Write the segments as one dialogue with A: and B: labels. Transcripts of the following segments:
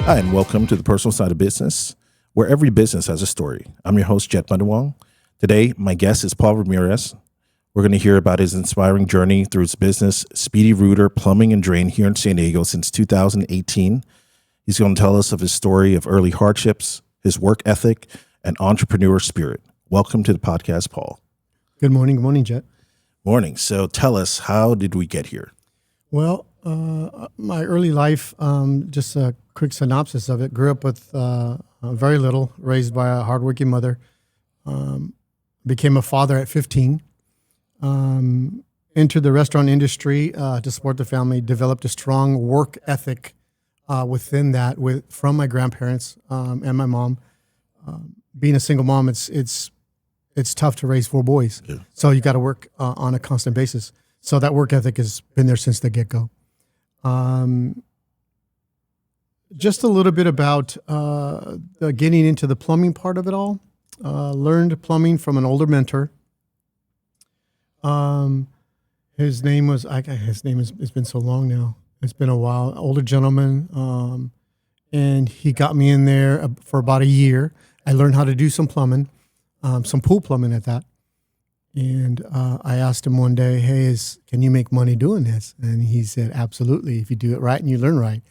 A: Hi, and welcome to the Personal Side of Business, where every business has a story. I'm your host, Jet Bunditwong. Today, my guest is Paul Ramirez. We're going to hear about his inspiring journey through his business, Speedi Rooter Plumbing Drain, here in San Diego since 2018. He's going to tell us of his story of early hardships, his work ethic, and entrepreneur spirit. Welcome to the podcast, Paul.
B: Good morning. Good morning, Jet.
A: Morning. So tell us, how did we get here?
B: Well, my early life, just a quick synopsis of it. Grew up with very little, raised by a hardworking mother. Became a father at 15. Entered the restaurant industry to support the family. Developed a strong work ethic within that, from my grandparents and my mom. Being a single mom, it's tough to raise 4 boys. Yeah. So you got to work on a constant basis. So that work ethic has been there since the get-go. Just a little bit about getting into the plumbing part of it all. Learned plumbing from an older mentor. His name was, it's been so long now. It's been a while. Older gentleman. And he got me in there for about a year. I learned how to do some plumbing, some pool plumbing at that. And I asked him one day, hey, can you make money doing this? And he said, absolutely, if you do it right and you learn right.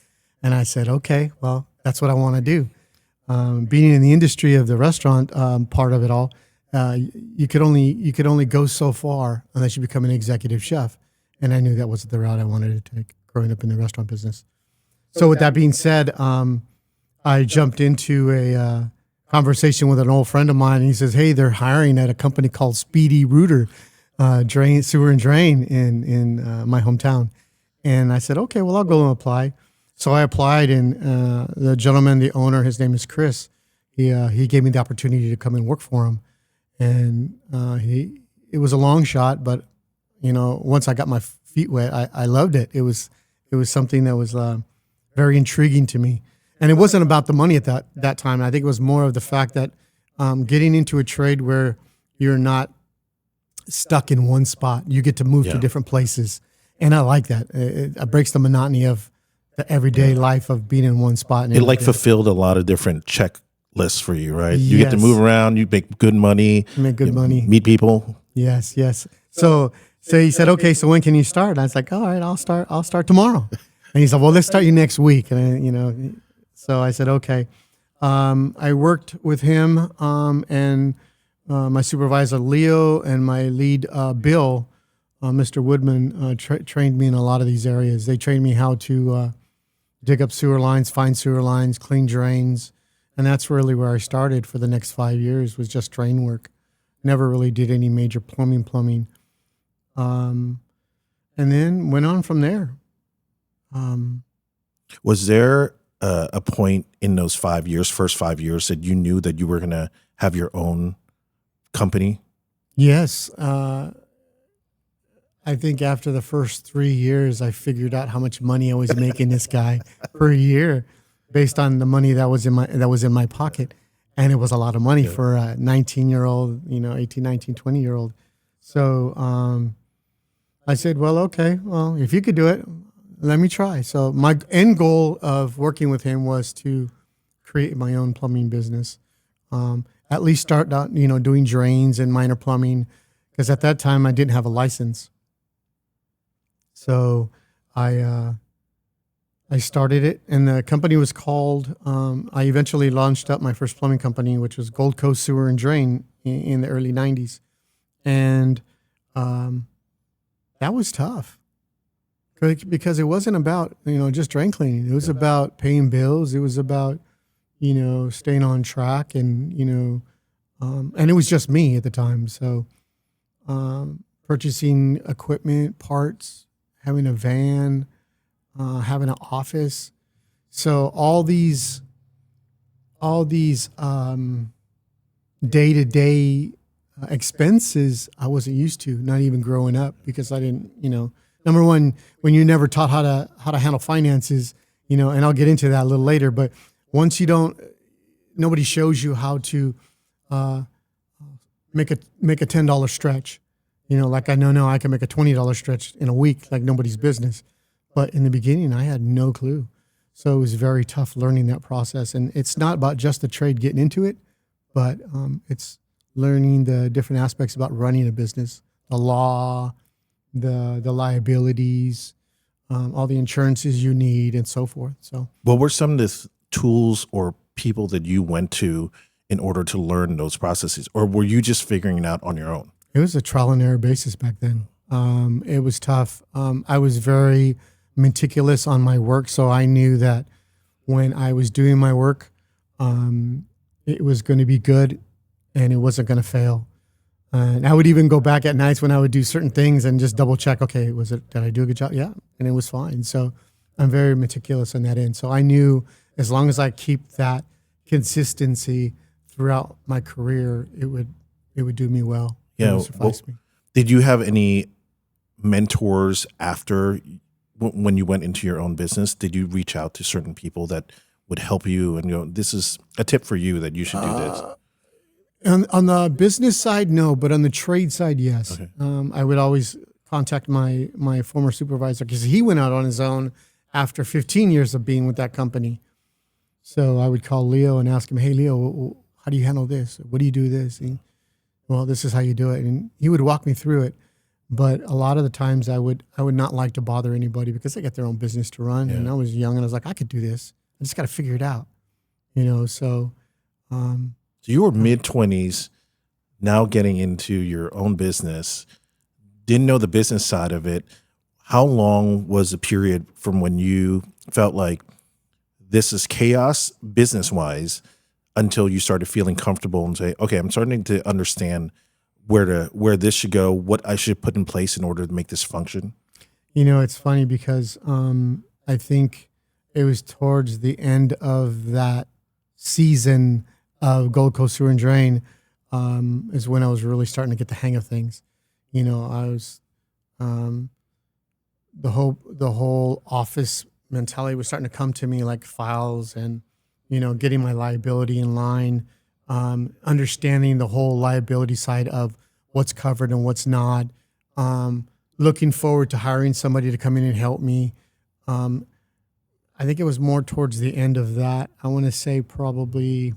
B: And I said, okay, well, that's what I want to do. Being in the industry of the restaurant part of it all, you could only go so far unless you become an executive chef. And I knew that wasn't the route I wanted to take growing up in the restaurant business. So with that being said, I jumped into a conversation with an old friend of mine, and he says, hey, they're hiring at a company called Speedi Rooter Sewer and Drain in my hometown. And I said, okay, well, I'll go and apply. So I applied, and the gentleman, the owner, his name is Chris. He gave me the opportunity to come and work for him. And it was a long shot, but once I got my feet wet, I loved it. It was something that was very intriguing to me. And it wasn't about the money at that time. I think it was more of the fact that getting into a trade where you're not stuck in one spot. You get to move to different places. And I like that. It breaks the monotony of the everyday life of being in one spot.
A: It fulfilled a lot of different checklists for you, right? You get to move around, you make good money. Meet people.
B: Yes. So he said, okay, so when can you start? And I was like, all right, I'll start tomorrow. And he said, well, let's start you next week. And so I said, okay. I worked with him and my supervisor, Leo, and my lead, Bill, Mr. Woodman, trained me in a lot of these areas. They trained me how to dig up sewer lines, find sewer lines, clean drains. And that's really where I started for the next 5 years, was just drain work. Never really did any major plumbing. And then went on from there.
A: Was there a point in those first 5 years, that you knew that you were going to have your own company?
B: Yes. I think after the first 3 years, I figured out how much money I was making this guy per year based on the money that was in my pocket. And it was a lot of money for a 19-year-old, 18, 19, 20-year-old. So I said, well, okay, well, if you could do it, let me try. So my end goal of working with him was to create my own plumbing business. At least start out, doing drains and minor plumbing, because at that time I didn't have a license. So I started it, and the company was called, I eventually launched up my first plumbing company, which was Gold Coast Sewer and Drain in the early 90s. And that was tough. Because it wasn't about, just drain cleaning. It was about paying bills. It was about, staying on track, and it was just me at the time. So purchasing equipment, parts, having a van, having an office. So all these day-to-day expenses I wasn't used to, not even growing up, because I didn't, number one, when you never taught how to handle finances, and I'll get into that a little later, but once nobody shows you how to make a $10 stretch, like I know now I can make a $20 stretch in a week like nobody's business. But in the beginning, I had no clue. So it was very tough learning that process. And it's not about just the trade getting into it, but it's learning the different aspects about running a business, the law, the liabilities, all the insurances you need, and so forth. So,
A: What were some of the tools or people that you went to in order to learn those processes, or were you just figuring it out on your own?
B: it was a trial and error basis back then. It was tough. I was very meticulous on my work, so I knew that when I was doing my work, it was going to be good and it wasn't going to fail. And I would even go back at nights when I would do certain things and just double check, okay, did I do a good job? Yeah. And it was fine. So I'm very meticulous on that end. So I knew as long as I keep that consistency throughout my career, it would do me well.
A: Yeah.
B: It would suffice me.
A: Did you have any mentors after when you went into your own business? Did you reach out to certain people that would help you and this is a tip for you that you should do this?
B: On the business side, no, but on the trade side, yes.
A: Okay.
B: I would always contact my former supervisor because he went out on his own after 15 years of being with that company. So I would call Leo and ask him, hey, Leo, how do you handle this? What do you do this? And, well, this is how you do it. And he would walk me through it. But a lot of the times I would not like to bother anybody because they got their own business to run. Yeah. And I was young and I was like, I could do this. I just got to figure it out, so.
A: So you were mid-20s, now getting into your own business, didn't know the business side of it. How long was the period from when you felt like this is chaos business-wise until you started feeling comfortable and say, okay, I'm starting to understand where this should go, what I should put in place in order to make this function?
B: It's funny because I think it was towards the end of that season of Gold Coast Sewer and Drain is when I was really starting to get the hang of things. I was the whole office mentality was starting to come to me, like files and getting my liability in line, understanding the whole liability side of what's covered and what's not, looking forward to hiring somebody to come in and help me. I think it was more towards the end of that. I want to say probably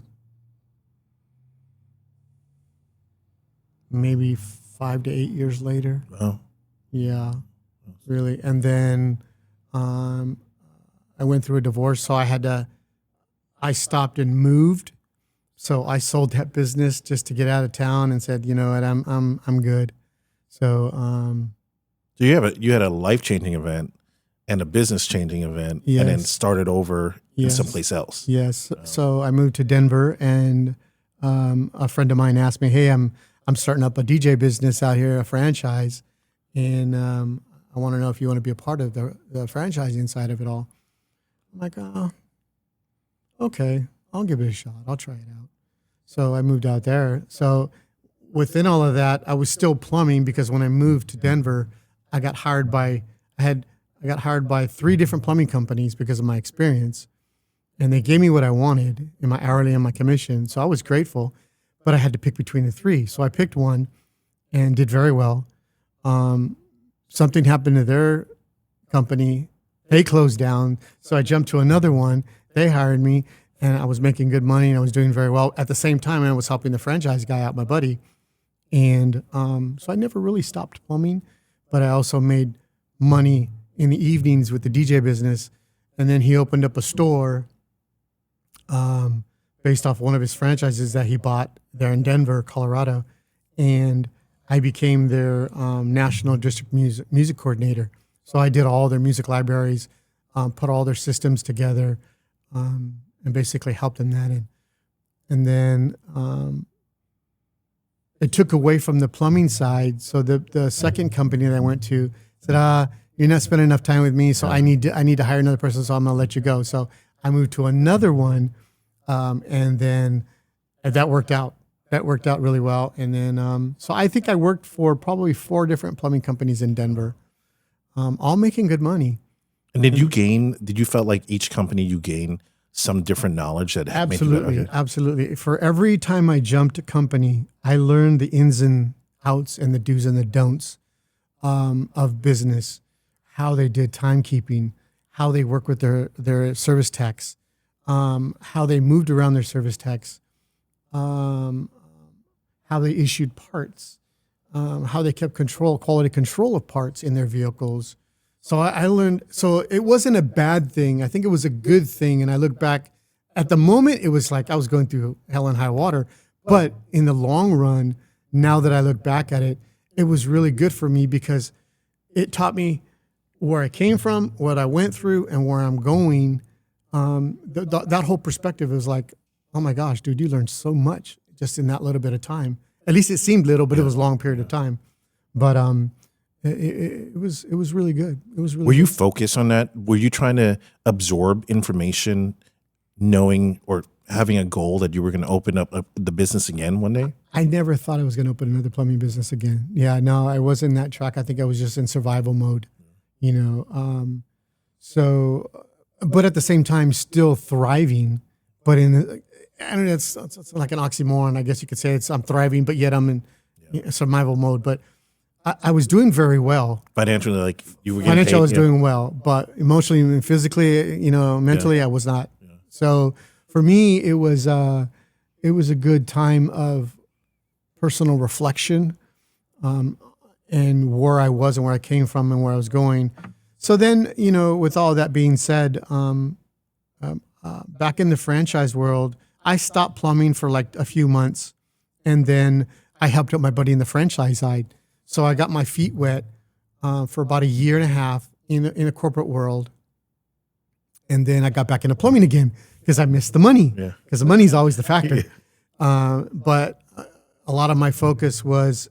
B: maybe 5 to 8 years later.
A: Oh.
B: Yeah, really. And then I went through a divorce, so I stopped and moved. So I sold that business just to get out of town and said, you know what, I'm good. So
A: So you had a life-changing event and a business-changing event,
B: yes.
A: and then started over in
B: Yes.
A: someplace else.
B: Yes. So I moved to Denver, and a friend of mine asked me, hey, I'm starting up a DJ business out here, a franchise, and I want to know if you want to be a part of the franchising side of it all. I'm like, oh, okay, I'll give it a shot. I'll try it out. So I moved out there. So within all of that, I was still plumbing because when I moved to Denver, I got hired by 3 different plumbing companies because of my experience, and they gave me what I wanted in my hourly and my commission. So I was grateful, but I had to pick between the 3. So I picked one and did very well. Something happened to their company. They closed down. So I jumped to another one. They hired me, and I was making good money and I was doing very well. At the same time, I was helping the franchise guy out, my buddy. And so I never really stopped plumbing, but I also made money in the evenings with the DJ business. And then he opened up a store based off one of his franchises that he bought there in Denver, Colorado. And I became their national district music coordinator. So I did all their music libraries, put all their systems together, and basically helped them that in. And then it took away from the plumbing side. So the second company that I went to said, you're not spending enough time with me, so I need to hire another person, so I'm going to let you go. So I moved to another one, and then that worked out. That worked out really well. And then, so I think I worked for probably 4 different plumbing companies in Denver, all making good money.
A: And did you felt like each company you gained some different knowledge that
B: Absolutely,
A: made you, okay.
B: Absolutely. For every time I jumped a company, I learned the ins and outs and the do's and the don'ts of business, how they did timekeeping, how they work with their service techs, how they moved around their service techs, how they issued parts, how they kept quality control of parts in their vehicles. So I learned, so it wasn't a bad thing. I think it was a good thing. And I look back at the moment, it was like I was going through hell and high water. But in the long run, now that I look back at it, it was really good for me because it taught me where I came from, what I went through, and where I'm going. That whole perspective was like, oh my gosh, dude, you learned so much just in that little bit of time. At least it seemed little, but it was a long period of time. But it was really good. It was really.
A: Were you focused on that? Were you trying to absorb information, knowing or having a goal that you were going to open up the business again one day?
B: I never thought I was going to open another plumbing business again. Yeah, no, I was in that track. I think I was just in survival mode, you know. So, but at the same time, still thriving. But I don't know, it's like an oxymoron. I guess you could say I'm thriving, but yet I'm in survival mode. But I was doing very well.
A: Financially, like you were getting
B: financially,
A: paid,
B: I was doing well, but emotionally and physically, mentally, I was not. Yeah. So for me, it was a good time of personal reflection, and where I was and where I came from and where I was going. So then, with all that being said, back in the franchise world, I stopped plumbing for like a few months, and then I helped out my buddy in the franchise side. So I got my feet wet for about a year and a half in a corporate world, and then I got back into plumbing again because I missed the money. Because the money is always the factor. But a lot of my focus was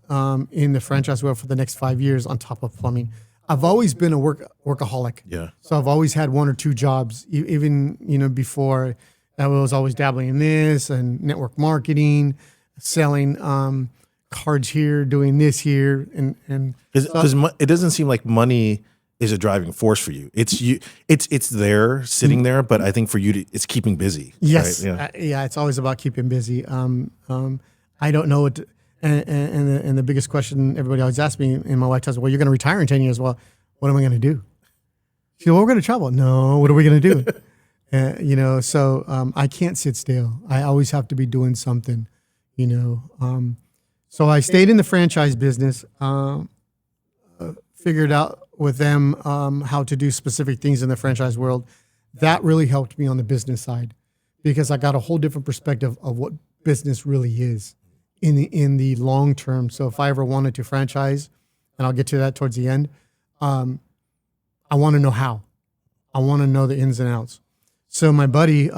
B: in the franchise world for the next 5 years on top of plumbing. I've always been a workaholic. Yeah. So I've always had one or two jobs, even before. I was always dabbling in this and network marketing, selling cards here, doing this here, and
A: because it doesn't seem like money is a driving force for you. It's there, sitting there, but I think for you it's keeping busy.
B: Yes,
A: right?
B: Yeah, it's always about keeping busy. I don't know what. And the biggest question everybody always asks me, and my wife tells me, well, you're going to retire in 10 years. Well, what am I going to do? She said, well, we're going to travel. No, what are we going to do? So I can't sit still. I always have to be doing something, So I stayed in the franchise business, figured out with them how to do specific things in the franchise world. That really helped me on the business side because I got a whole different perspective of what business really is in the long term. So if I ever wanted to franchise, and I'll get to that towards the end, I want to know how. I want to know the ins and outs. So my buddy,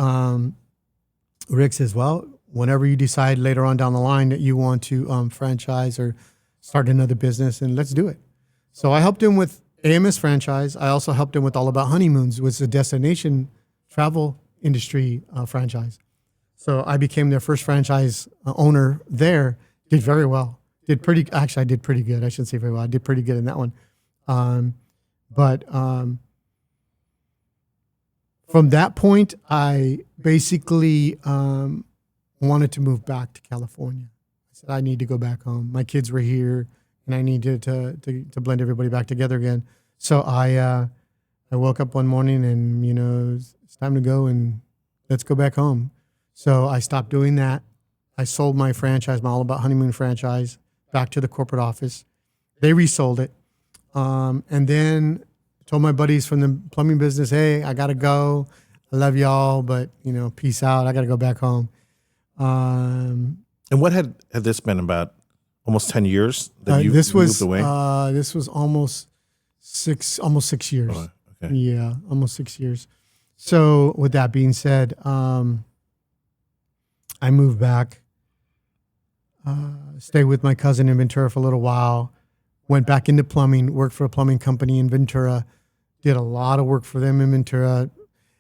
B: Rick says, well, whenever you decide later on down the line that you want to franchise or start another business, and let's do it. So I helped him with AMS franchise. I also helped him with All About Honeymoons, which is a destination travel industry franchise. So I became their first franchise owner there. Did very well. I did pretty good. I shouldn't say very well. I did pretty good in that one. But from that point, I basically wanted to move back to California. I said, I need to go back home. My kids were here, and I needed to blend everybody back together again. So I woke up one morning and, it's time to go and let's go back home. So I stopped doing that. I sold my franchise, my All About Honeymoon franchise, back to the corporate office. They resold it. And then told my buddies from the plumbing business, hey, I got to go. I love y'all, but, peace out. I got to go back home.
A: And what had this been about almost 10 years that you moved away?
B: This was almost 6 years.
A: Oh, okay.
B: Yeah, almost 6 years. So with that being said, I moved back, stayed with my cousin in Ventura for a little while, went back into plumbing, worked for a plumbing company in Ventura, did a lot of work for them in Ventura.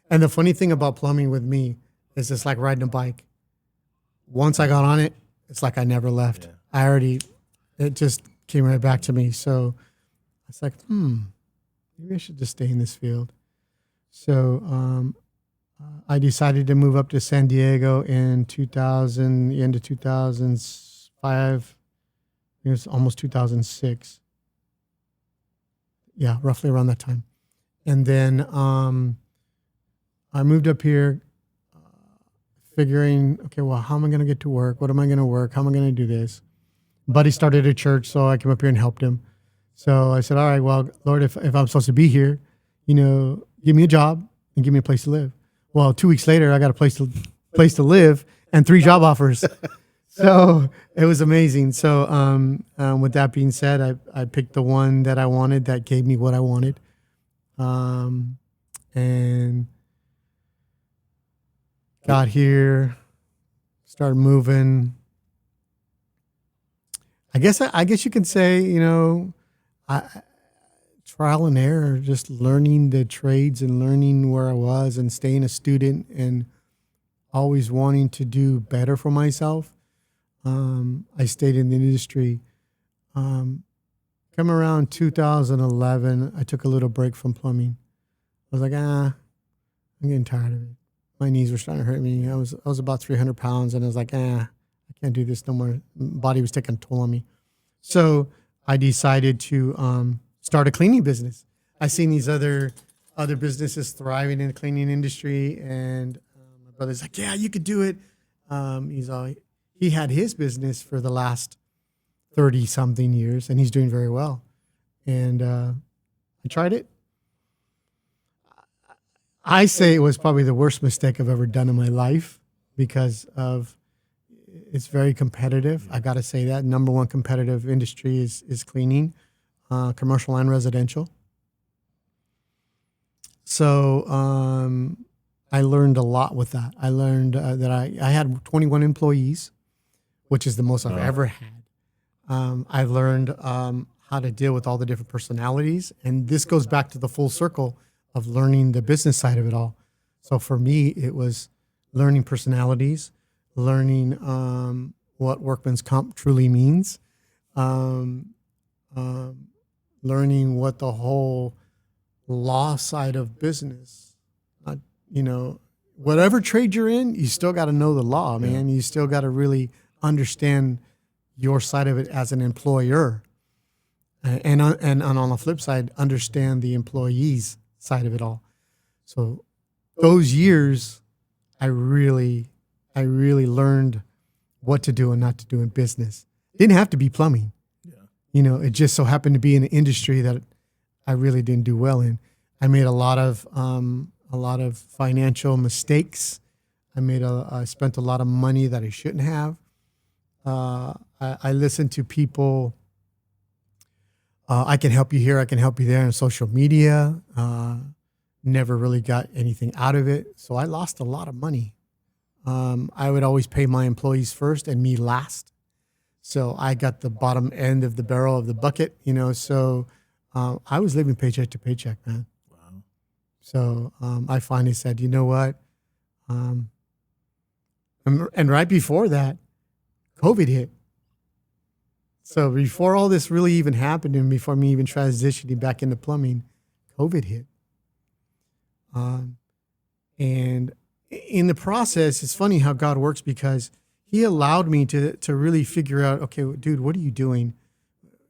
B: And the funny thing about plumbing with me is it's like riding a bike. Once I got on it, it's like I never left. Yeah. It just came right back to me. So I was like, maybe I should just stay in this field. So I decided to move up to San Diego in the end of 2005. It was almost 2006. Yeah, roughly around that time. And then I moved up here figuring, okay, well, how am I going to get to work? What am I going to work? How am I going to do this? Buddy started a church, so I came up here and helped him. So I said, all right, well, Lord, if I'm supposed to be here, give me a job and give me a place to live. Well, 2 weeks later, I got a place to live and 3 job offers. So it was amazing. So with that being said, I picked the one that I wanted that gave me what I wanted. And got here, started moving. I guess you can say, trial and error, just learning the trades and learning where I was and staying a student and always wanting to do better for myself. I stayed in the industry. Come around 2011, I took a little break from plumbing. I was like, I'm getting tired of it. My knees were starting to hurt me. I was about 300 pounds, and I was like, I can't do this no more. Body was taking a toll on me. So I decided to start a cleaning business. I seen these other businesses thriving in the cleaning industry, and my brother's like, yeah, you could do it. He had his business for the last 30 something years, and he's doing very well. And I tried it. I say it was probably the worst mistake I've ever done in my life because of it's very competitive. I got to say that number one competitive industry is cleaning, commercial and residential. So I learned a lot with that. I learned that I had 21 employees, which is the most I've ever had. I learned how to deal with all the different personalities. And this goes back to the full circle of learning the business side of it all. So for me, it was learning personalities, learning what workman's comp truly means, learning what the whole law side of business, whatever trade you're in, you still got to know the law, man. You still got to really understand your side of it as an employer. And on the flip side, understand the employees side of it all. So those years, I really learned what to do and not to do in business. Didn't have to be plumbing. Yeah. It just so happened to be an industry that I really didn't do well in. I made a lot of financial mistakes. I spent a lot of money that I shouldn't have. I listened to people. I can help you here. I can help you there on social media. Never really got anything out of it. So I lost a lot of money. I would always pay my employees first and me last. So I got the bottom end of the barrel of the bucket, so I was living paycheck to paycheck, man. Wow. So I finally said, you know what? And right before that, COVID hit. So before all this really even happened and before me even transitioning back into plumbing, COVID hit. And in the process, it's funny how God works because he allowed me to really figure out, okay, dude, what are you doing?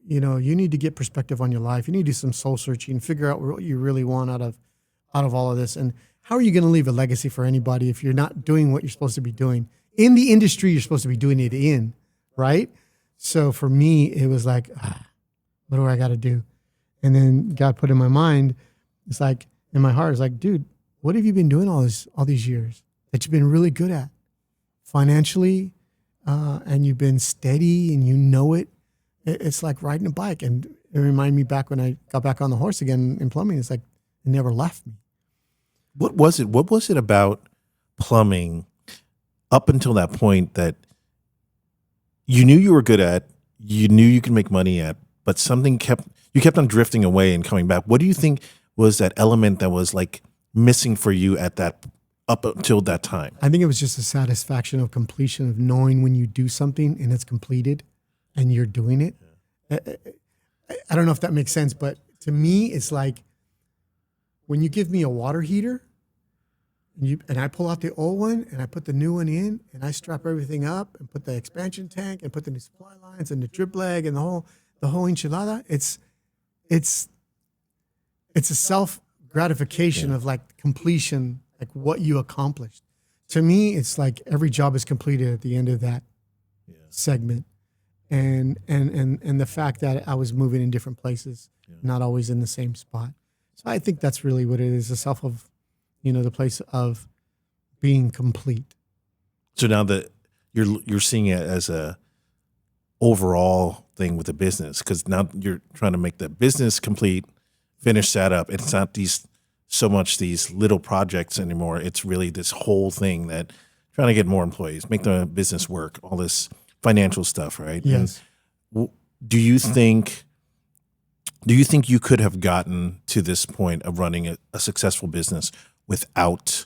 B: You need to get perspective on your life. You need to do some soul searching, figure out what you really want out of all of this. And how are you going to leave a legacy for anybody if you're not doing what you're supposed to be doing in the industry you're supposed to be doing it in, right? So for me, it was like, what do I got to do? And then God put in my mind, it's like, in my heart, it's like, dude, what have you been doing all these years that you've been really good at financially, and you've been steady and it? It's like riding a bike. And it reminded me back when I got back on the horse again in plumbing, it's like it never left me.
A: What was it? What was it about plumbing up until that point that you knew you were good at, you knew you could make money at, but something kept on drifting away and coming back? What do you think was that element that was like missing for you at that up until that time?
B: I think it was just the satisfaction of completion, of knowing when you do something and it's completed and you're doing it. I don't know if that makes sense, but to me, it's like when you give me a water heater and I pull out the old one and I put the new one in and I strap everything up and put the expansion tank and put the new supply lines and the drip leg and the whole enchilada. It's it's a self gratification of like completion, like what you accomplished. To me, it's like every job is completed at the end of that segment. And the fact that I was moving in different places, not always in the same spot. So I think that's really what it is, the self of, the place of being complete.
A: So now that you're seeing it as a overall thing with the business, because now you're trying to make the business complete, finish that up. It's not these little projects anymore. It's really this whole thing that trying to get more employees, make the business work, all this financial stuff, right?
B: Yes.
A: And do you think you could have gotten to this point of running a successful business without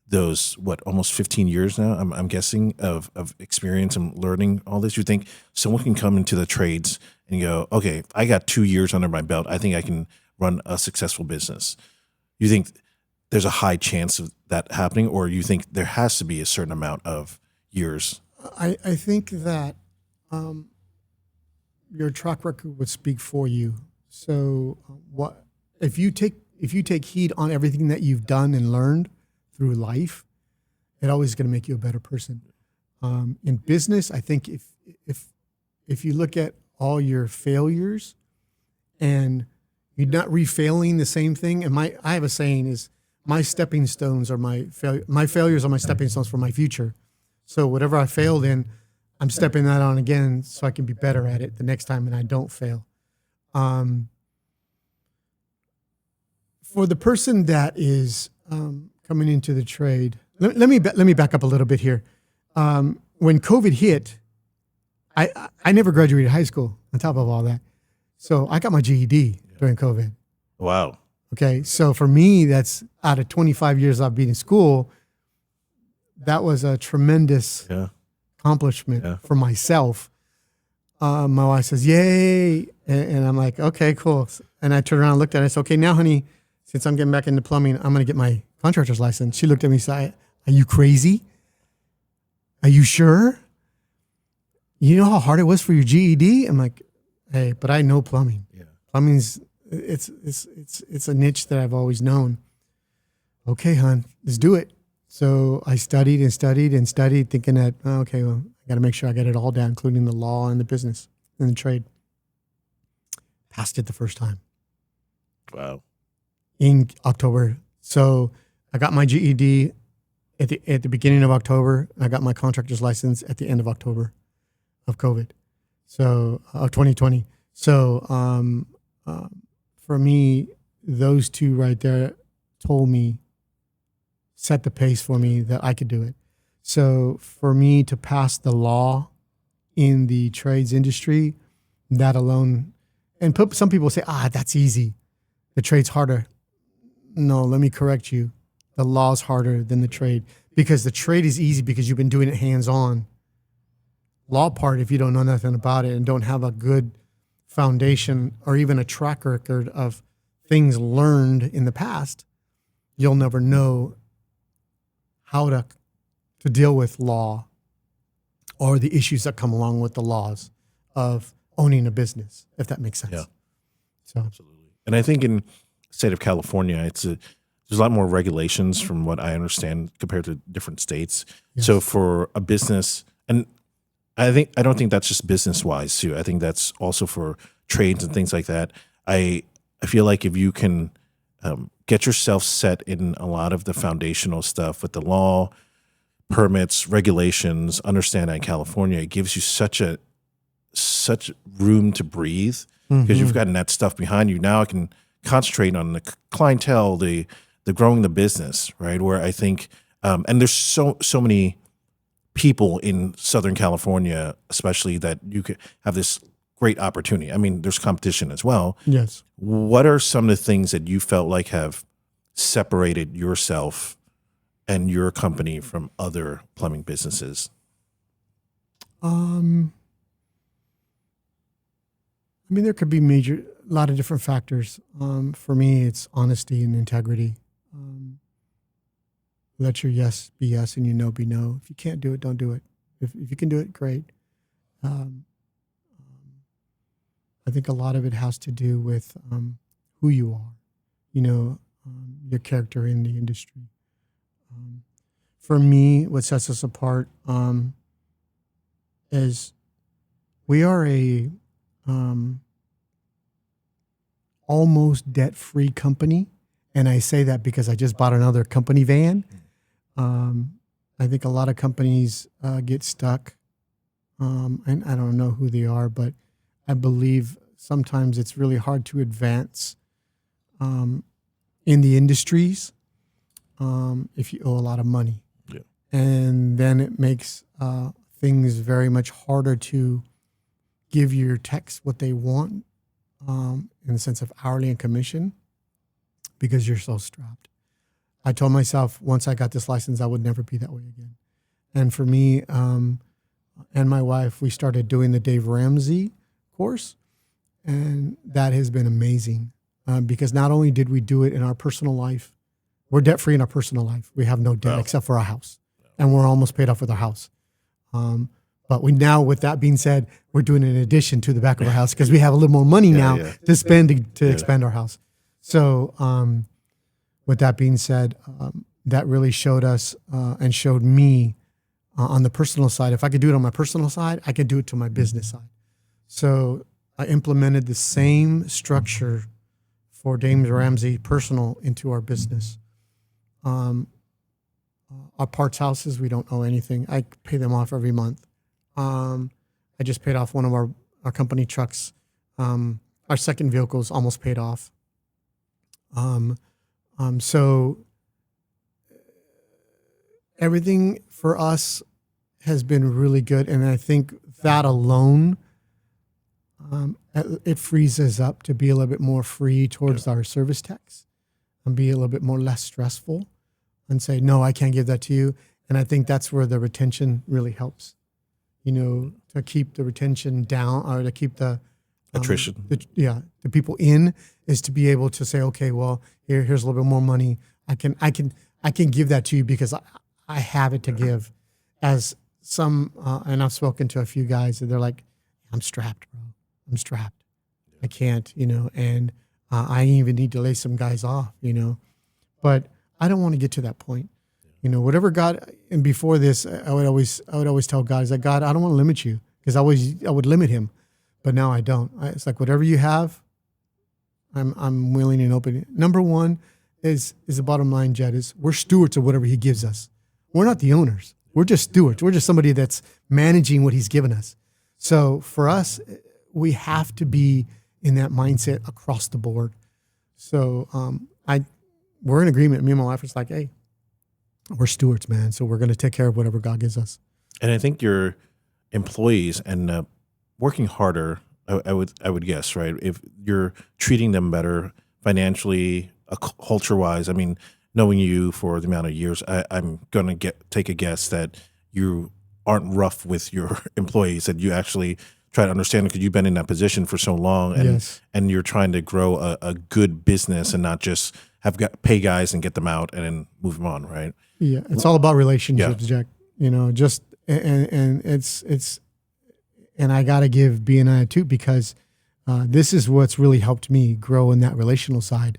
A: those, almost 15 years now, I'm guessing, of experience and learning all this? You think someone can come into the trades and go, okay, I got 2 years under my belt, I think I can run a successful business? You think there's a high chance of that happening, or you think there has to be a certain amount of years?
B: I think that your track record would speak for you. So what if you take heed on everything that you've done and learned through life, it always is going to make you a better person. In business, I think if you look at all your failures and you're not refailing the same thing, and I have a saying is, my stepping stones are my failures are my stepping stones for my future. So whatever I failed in, I'm stepping that on again so I can be better at it the next time and I don't fail. For the person that is coming into the trade, let me back up a little bit here. When COVID hit, I never graduated high school on top of all that. So I got my GED during COVID.
A: Wow.
B: Okay. So for me, that's out of 25 years I've been in school, that was a tremendous accomplishment for myself. My wife says, yay. And I'm like, okay, cool. And I turned around and looked at it. I said, okay, now, honey, since I'm getting back into plumbing, I'm going to get my contractor's license. She looked at me and said, are you crazy? Are you sure? You know how hard it was for your GED? I'm like, hey, but I know plumbing. Yeah. Plumbing's, it's a niche that I've always known. Okay, hon, let's do it. So I studied and studied and studied, thinking that, okay, well, I got to make sure I get it all down, including the law and the business and the trade. Passed it the first time.
A: Wow.
B: In October. So I got my GED at the beginning of October. I got my contractor's license at the end of October of COVID. So of 2020. So for me, those two right there told me, set the pace for me that I could do it. So for me to pass the law in the trades industry, that alone, and some people say, that's easy. The trade's harder. No, let me correct you. The law's harder than the trade, because the trade is easy because you've been doing it hands-on. Law part, if you don't know nothing about it and don't have a good foundation or even a track record of things learned in the past, you'll never know how to deal with law or the issues that come along with the laws of owning a business, if that makes sense.
A: Yeah.
B: So
A: absolutely. And I think in the state of California, there's a lot more regulations from what I understand compared to different states. Yes. So for a business, and I don't think that's just business wise too. I think that's also for trades and things like that. I feel like if you can get yourself set in a lot of the foundational stuff with the law, permits, regulations, understand that in California, it gives you such room to breathe because you've gotten that stuff behind you. Now I can concentrate on the clientele, the growing the business, right? Where I think, and there's so many people in Southern California, especially, that you could have this great opportunity. I mean, there's competition as well.
B: Yes.
A: What are some of the things that you felt like have separated yourself and your company from other plumbing businesses?
B: I mean, there could be a lot of different factors. For me, it's honesty and integrity. Let your yes be yes and your no be no. If you can't do it, don't do it. If you can do it, great. I think a lot of it has to do with who you are. your character in the industry. For me, what sets us apart is we are a almost debt-free company. And I say that because I just bought another company van. I think a lot of companies get stuck. And I don't know who they are, but I believe sometimes it's really hard to advance in the industries if you owe a lot of money.
A: Yeah.
B: And then it makes things very much harder to give your techs what they want in the sense of hourly and commission because you're so strapped. I told myself once I got this license, I would never be that way again. And for me and my wife, we started doing the Dave Ramsey course. And that has been amazing because not only did we do it in our personal life, we're debt-free in our personal life. We have no debt except for our house. And we're almost paid off with our house. But we now, with that being said, we're doing it in addition to the back of our house because we have a little more money now to spend to expand our house. So with that being said, that really showed us and showed me on the personal side. If I could do it on my personal side, I could do it to my business side. So I implemented the same structure for Dave Ramsey personal into our business. Our parts houses, we don't owe anything. I pay them off every month. I just paid off one of our company trucks. Our second vehicle is almost paid off. So everything for us has been really good. And I think that alone, it frees us up to be a little bit more free towards our service techs and be a little bit more less stressful and say, no, I can't give that to you. And I think that's where the retention really helps, to keep the retention down or to keep the
A: attrition.
B: The people in is to be able to say, okay, well, here's a little bit more money. I can give that to you because I have it to give. As some, and I've spoken to a few guys and they're like, I'm strapped, bro. I'm strapped. I can't, and I even need to lay some guys off, but I don't want to get to that point. Whatever God, and before this, I would always tell God, is like, God, I don't want to limit you because I would limit him, but now I don't. It's like, whatever you have, I'm willing and open. Number one is the bottom line, Jet, is we're stewards of whatever he gives us. We're not the owners. We're just stewards. We're just somebody that's managing what he's given us. So for us, we have to be in that mindset across the board. So we're in agreement. Me and my wife was like, hey, we're stewards, man. So we're going to take care of whatever God gives us.
A: And I think your employees end up working harder. I would guess, right? If you're treating them better financially, culture-wise. I mean, knowing you for the amount of years, I'm going to take a guess that you aren't rough with your employees, that you actually try to understand because you've been in that position for so long, and you're trying to grow a good business and not just pay guys and get them out and then move them on, right?
B: Yeah, it's all about relationships, Jack. Just and it's and I got to give B&I too because this is what's really helped me grow in that relational side,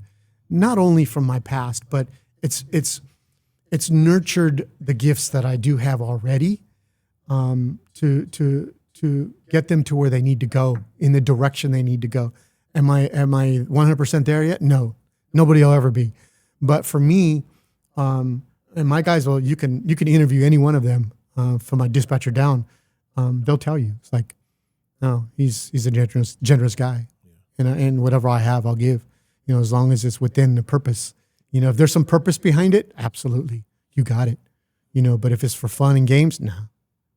B: not only from my past, but it's nurtured the gifts that I do have already, to get them to where they need to go in the direction they need to go. Am I 100% there yet? No, nobody will ever be. But for me, and my guys, well, you can interview any one of them from my dispatcher down. They'll tell you it's like, no, he's a generous guy, and whatever I have, I'll give. As long as it's within the purpose. If there's some purpose behind it, absolutely, you got it. But if it's for fun and games, no.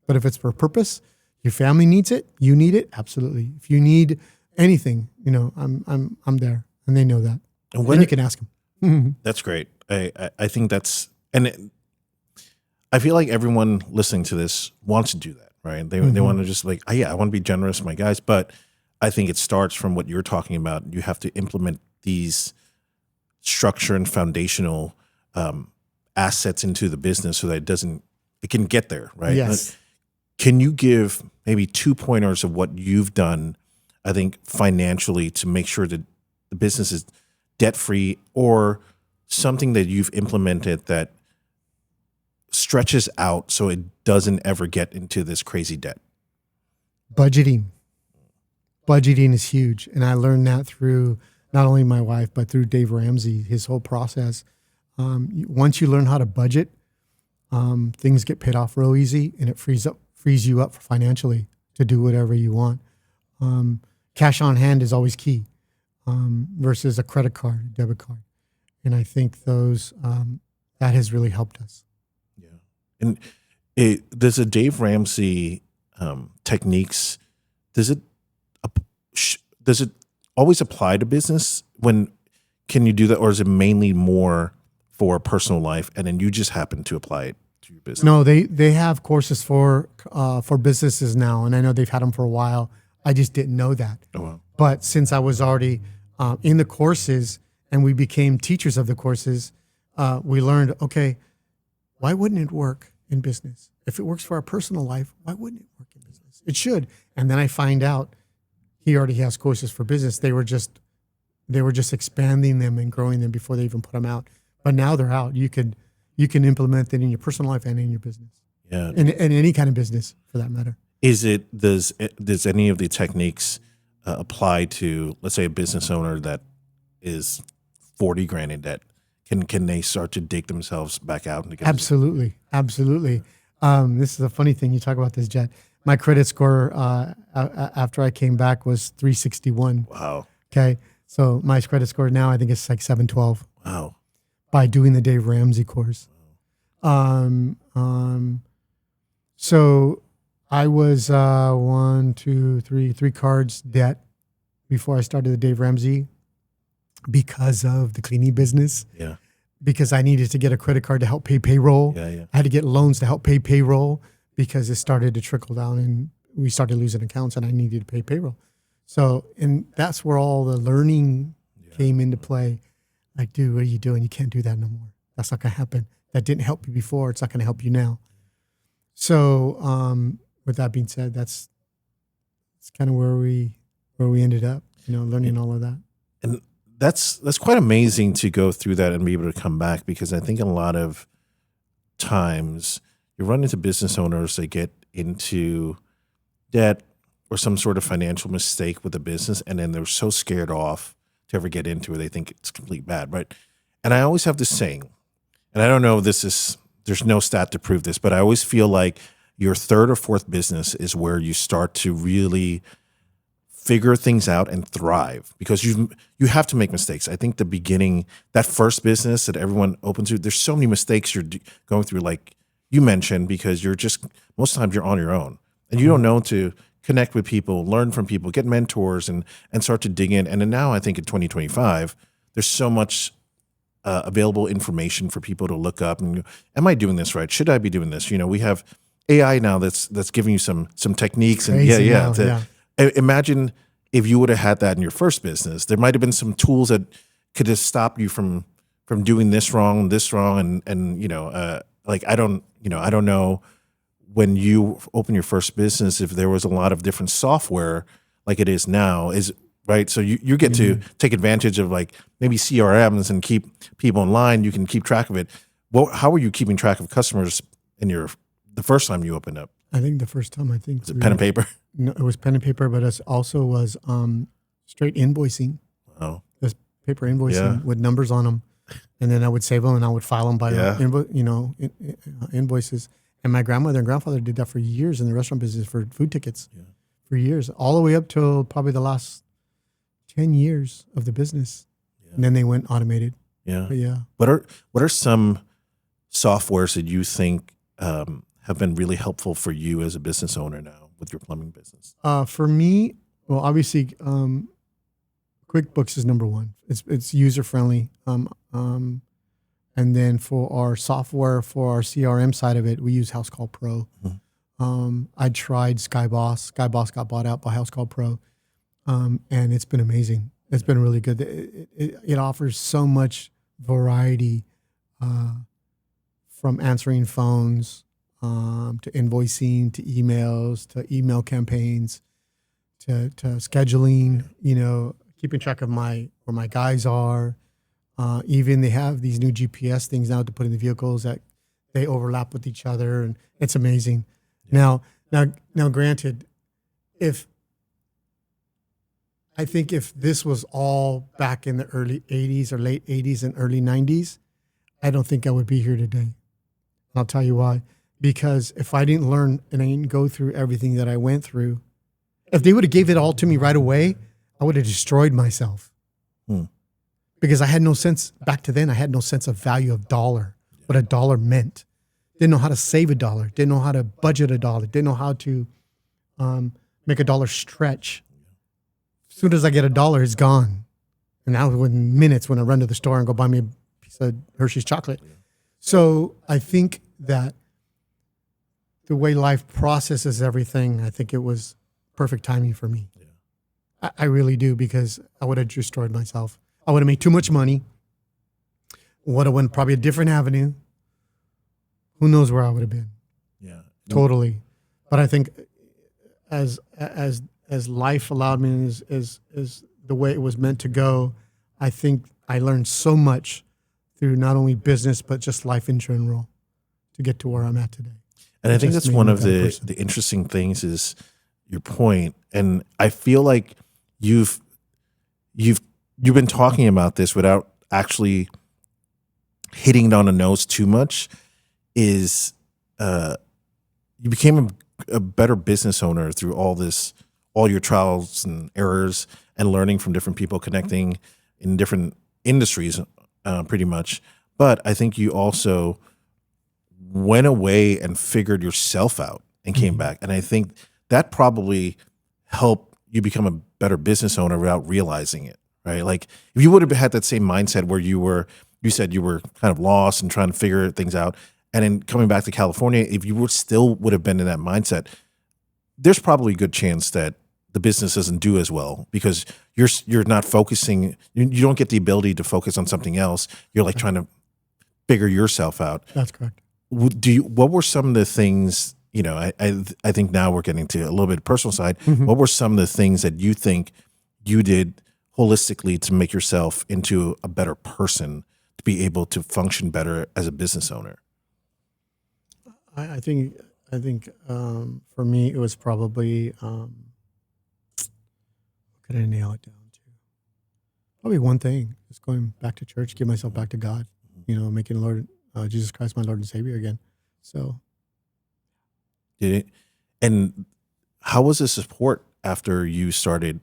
B: But if it's for purpose, your family needs it, you need it, absolutely. If you need anything, I'm there, and they know that. And you can ask them.
A: That's great. I think that's, and I feel like everyone listening to this wants to do that, right? They want to just like, I want to be generous with my guys, but I think it starts from what you're talking about. You have to implement these structure and foundational assets into the business so that it can get there, right?
B: Yes.
A: Can you give maybe 2 pointers of what you've done, I think, financially to make sure that the business is debt free, or something that you've implemented that stretches out so it doesn't ever get into this crazy debt?
B: Budgeting. Budgeting is huge. And I learned that through not only my wife, but through Dave Ramsey, his whole process. Once you learn how to budget, things get paid off real easy, and it frees you up financially to do whatever you want. Cash on hand is always key, versus a credit card, debit card. And I think that has really helped us.
A: Yeah. And does a Dave Ramsey techniques, does it always apply to business? Can you do that, or is it mainly more for personal life, and then you just happen to apply it to your business?
B: No, they have courses for businesses now, and I know they've had them for a while. I just didn't know that.
A: Oh, wow.
B: But since I was already in the courses and we became teachers of the courses, we learned, okay, why wouldn't it work in business? If it works for our personal life, why wouldn't it work in business? It should. And then I find out he already has courses for business. They were just expanding them and growing them before they even put them out. But now they're out. You can implement that in your personal life and in your business.
A: Yeah.
B: In any kind of business, for that matter.
A: Does any of the techniques apply to, let's say, a business owner that is 40 grand in debt? Can they start to dig themselves back out?
B: Absolutely. This is a funny thing. You talk about this, Jet. My credit score after I came back was 361.
A: Wow.
B: Okay. So my credit score now, I think it's like 712.
A: Wow.
B: By doing the Dave Ramsey course. So I was 3 cards debt before I started the Dave Ramsey because of the cleaning business.
A: Yeah.
B: Because I needed to get a credit card to help pay payroll.
A: Yeah.
B: I had to get loans to help pay payroll because it started to trickle down and we started losing accounts and I needed to pay payroll. So, and that's where all the learning came into play. Like, dude, what are you doing? You can't do that no more. That's not going to happen. That didn't help you before. It's not going to help you now. So, with that being said, that's kind of where we ended up, learning all of that.
A: And that's quite amazing to go through that and be able to come back, because I think a lot of times you run into business owners that get into debt or some sort of financial mistake with a business, and then they're so scared off to ever get into it. They think it's complete bad, right? And I always have this saying, and I don't know if there's no stat to prove this, but I always feel like your third or fourth business is where you start to really figure things out and thrive, because you have to make mistakes. I think the beginning, that first business that everyone opens to, there's so many mistakes you're going through, like you mentioned, because most of the time you're on your own and you don't know to connect with people, learn from people, get mentors, and start to dig in. And then now I think in 2025, there's so much available information for people to look up and, am I doing this right? Should I be doing this? We have AI now that's giving you some techniques. And imagine if you would have had that in your first business. There might have been some tools that could have stopped you from doing this wrong, and like I don't know when you open your first business if there was a lot of different software like it is now, right? So you get to take advantage of like maybe CRMs and keep people in line. You can keep track of it. How were you keeping track of customers in the first time you opened up?
B: I think the first time, was
A: it pen and paper?
B: No, it was pen and paper, but it also was straight invoicing.
A: Oh,
B: just paper invoicing with numbers on them, and then I would save them and I would file them by invoices. And my grandmother and grandfather did that for years in the restaurant business for food tickets, for years, all the way up till probably the last 10 years of the business, and then they went automated.
A: Yeah,
B: but
A: what are some softwares that you think have been really helpful for you as a business owner now with your plumbing business?
B: For me, well, obviously, QuickBooks is number one. It's user friendly. And then for our software, for our CRM side of it, we use House Call Pro. Mm-hmm. I tried Skyboss. Skyboss got bought out by House Call Pro, and it's been amazing. It's been really good. It offers so much variety, from answering phones to invoicing, to emails, to email campaigns, to scheduling. Keeping track of where my guys are. Even they have these new GPS things now to put in the vehicles that they overlap with each other, and it's amazing. Now, granted, I think if this was all back in the early 80s or late 80s and early 90s, I don't think I would be here today. And I'll tell you why. Because if I didn't learn and I didn't go through everything that I went through, if they would have gave it all to me right away, I would have destroyed myself. Because I had no sense, back to then, I had no sense of value of dollar, what a dollar meant. Didn't know how to save a dollar, didn't know how to budget a dollar, didn't know how to make a dollar stretch. As soon as I get a dollar, it's gone. And now within minutes when I run to the store and go buy me a piece of Hershey's chocolate. So I think that the way life processes everything, I think it was perfect timing for me. I really do, because I would have destroyed myself. I would have made too much money. Would have went probably a different avenue. Who knows where I would have been?
A: Yeah,
B: totally. But I think as life allowed me, as the way it was meant to go, I think I learned so much through not only business but just life in general to get to where I'm at today.
A: And I think that's one of the interesting things is your point. And I feel like you've been talking about this without actually hitting it on the nose too much, is you became a better business owner through all your trials and errors and learning from different people, connecting in different industries, pretty much. But I think you also went away and figured yourself out and came back. And I think that probably helped you become a better business owner without realizing it, right? Like if you would have had that same mindset where you said you were kind of lost and trying to figure things out, and then coming back to California, if you would have been in that mindset, there's probably a good chance that the business doesn't do as well because you're not focusing. You don't get the ability to focus on something else. You're like trying to figure yourself out.
B: That's correct.
A: What were some of the things, I think now we're getting to a little bit of personal side. Mm-hmm. What were some of the things that you think you did holistically to make yourself into a better person, to be able to function better as a business owner?
B: I think for me, it was probably, what could I nail it down to? Probably one thing, just going back to church, give myself back to God, making Lord Jesus Christ my Lord and Savior again. So.
A: Did it? And how was the support after you started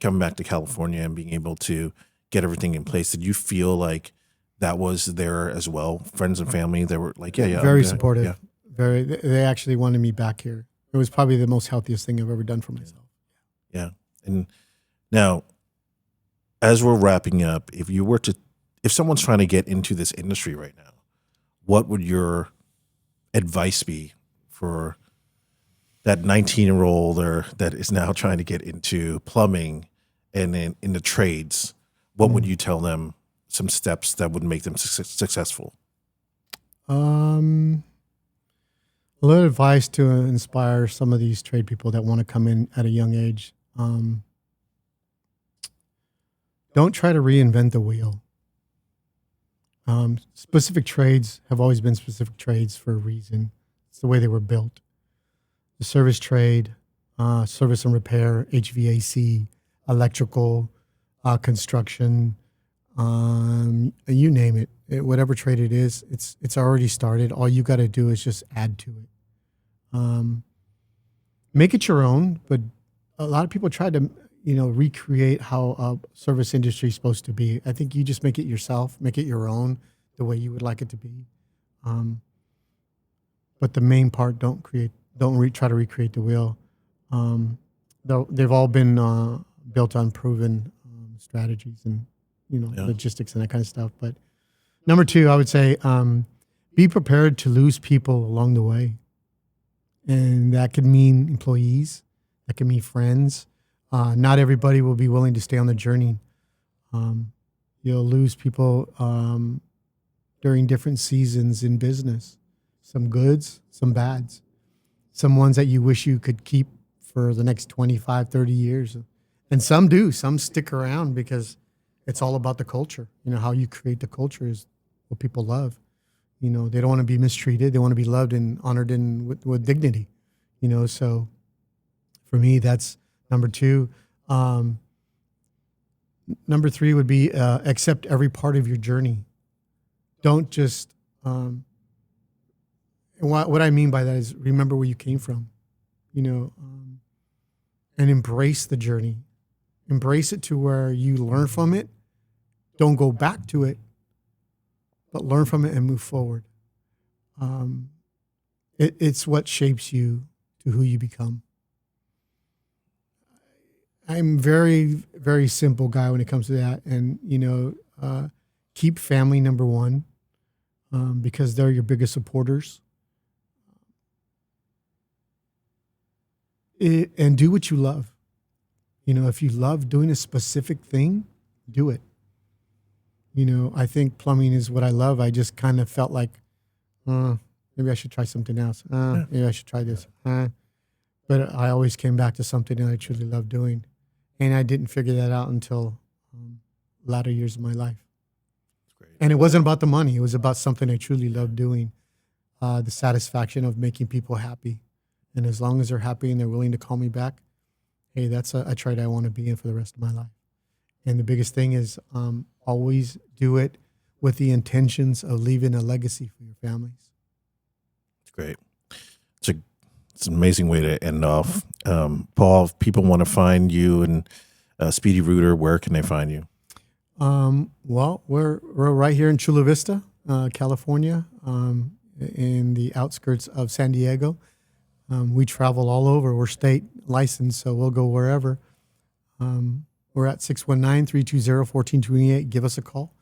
A: coming back to California and being able to get everything in place? Did you feel like that was there as well? Friends and family, they were like, yeah.
B: Very supportive. Yeah. They actually wanted me back here. It was probably the most healthiest thing I've ever done for myself.
A: Yeah. And now, as we're wrapping up, if someone's trying to get into this industry right now, what would your advice be for that 19-year-old or that is now trying to get into plumbing and in the trades? What would you tell them, some steps that would make them successful?
B: A little advice to inspire some of these trade people that want to come in at a young age. Don't try to reinvent the wheel. Specific trades have always been specific trades for a reason. It's the way they were built. The service trade, service and repair, HVAC, electrical, construction, you name it. Whatever trade it is, it's already started. All you got to do is just add to it. Make it your own, but a lot of people try to recreate how a service industry is supposed to be. I think you just make it yourself, make it your own, the way you would like it to be. But the main part, don't try to recreate the wheel. They've all been built on proven strategies and logistics and that kind of stuff. But number two, I would say be prepared to lose people along the way, and that could mean employees, that could mean friends. Not everybody will be willing to stay on the journey. You'll lose people during different seasons in business. Some goods, some bads. Some ones that you wish you could keep for the next 25, 30 years. And some do. Some stick around because it's all about the culture. How you create the culture is what people love. They don't want to be mistreated. They want to be loved and honored and with dignity. So for me, that's number two. Number three would be accept every part of your journey. Don't just, and what I mean by that is remember where you came from, and embrace the journey. Embrace it to where you learn from it. Don't go back to it, but learn from it and move forward. It's what shapes you to who you become. I'm very, very simple guy when it comes to that. And, keep family number one, because they're your biggest supporters. And do what you love. If you love doing a specific thing, do it. I think plumbing is what I love. I just kind of felt like, maybe I should try something else. Maybe I should try this. But I always came back to something that I truly love doing. And I didn't figure that out until latter years of my life.
A: Great.
B: And it wasn't about the money. It was about something I truly loved doing. The satisfaction of making people happy. And as long as they're happy and they're willing to call me back, hey, that's a trade I want to be in for the rest of my life. And the biggest thing is always do it with the intentions of leaving a legacy for your families.
A: It's great. It's an amazing way to end off. Paul, if people want to find you and Speedi Rooter, where can they find you?
B: Well, we're right here in Chula Vista, California, in the outskirts of San Diego. We travel all over. We're state licensed, so we'll go wherever. We're at 619-320-1428. Give us a call.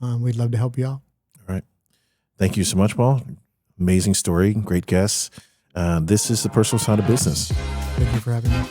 B: We'd love to help you out.
A: All right. Thank you so much, Paul. Amazing story. Great guest. This is The Personal Side of Business.
B: Thank you for having me.